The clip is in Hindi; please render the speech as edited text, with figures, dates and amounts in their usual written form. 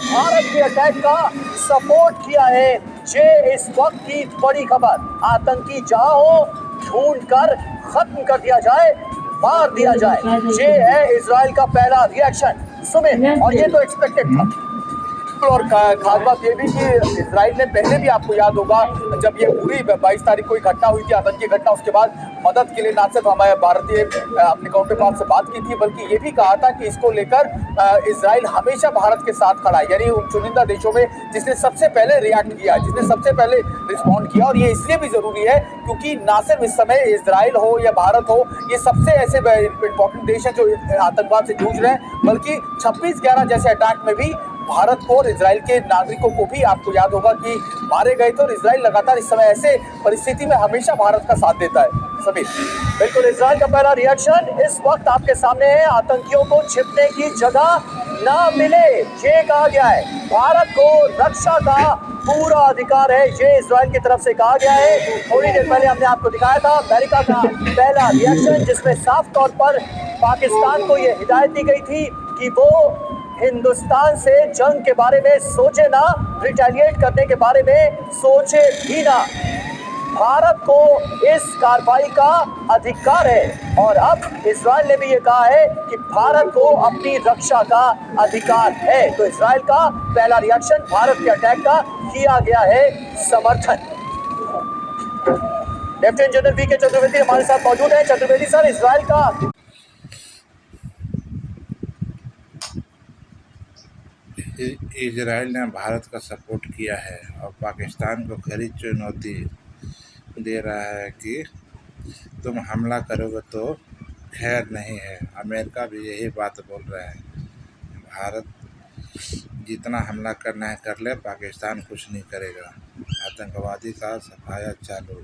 भारत के अटैक का सपोर्ट किया है। ये इस वक्त की बड़ी खबर। आतंकी जहां हो ढूंढ कर खत्म कर दिया जाए, मार दिया जाए। ये है इजराइल का पहला रिएक्शन। सुमित, और ये तो एक्सपेक्टेड था। और खास बात ये भी कि इजराइल ने पहले भी, आपको याद होगा, जब ये पूरी 22 तारीख को घटना हुई थी, आतंकी घटना, उसके बाद मदद के लिए ना सिर्फ हमारे भारतीय अपने काउंटर पार्ट से बात की थी, बल्कि ये भी कहा था कि इसको लेकर इजराइल हमेशा भारत के साथ खड़ा है। यानी उन चुनिंदा देशों में जिसने सबसे पहले रिएक्ट किया, जिसने सबसे पहले रिस्पॉन्ड किया। और ये इसलिए भी जरूरी है क्योंकि ना सिर्फ इस समय इजराइल हो या भारत हो, ये सबसे ऐसे इंपॉर्टेंट देश हैं जो आतंकवाद से जूझ रहे हैं। बल्कि 26/11 जैसे अटैक में भी भारत को और इजराइल के नागरिकों को भी, आपको याद होगा, कि मारे गए थे। और इजराइल लगातार इस समय ऐसे परिस्थिति में हमेशा भारत का साथ देता है। सभी बिल्कुल, इजराइल का पहला रिएक्शन इस वक्त आपके सामने है। आतंकियों को छिपने की जगह ना मिले, ये कहा गया है। भारत को रक्षा का पूरा अधिकार है, ये इजराइल की तरफ से कहा गया है। थोड़ी देर पहले हमने आपको दिखाया था अमेरिका का पहला रिएक्शन, जिसमें साफ तौर पर पाकिस्तान को यह हिदायत दी गई थी कि वो हिंदुस्तान से जंग के बारे में सोचे ना, रिटेलिएट करने के बारे में सोचे भी ना। भारत को इस कार्रवाई का अधिकार है। और अब इजराइल ने भी ये कहा है कि भारत को अपनी रक्षा का अधिकार है। तो इजराइल का पहला रिएक्शन, भारत के अटैक का किया गया है समर्थन। लेफ्टिनेंट जनरल वी के चतुर्वेदी हमारे साथ मौजूद है। चतुर्वेदी सर, इजराइल का इजराइल ने भारत का सपोर्ट किया है और पाकिस्तान को खरी चुनौती दे रहा है कि तुम हमला करोगे तो खैर नहीं है। अमेरिका भी यही बात बोल रहा है, भारत जितना हमला करना है कर ले, पाकिस्तान कुछ नहीं करेगा। आतंकवादी का सफाया चालू।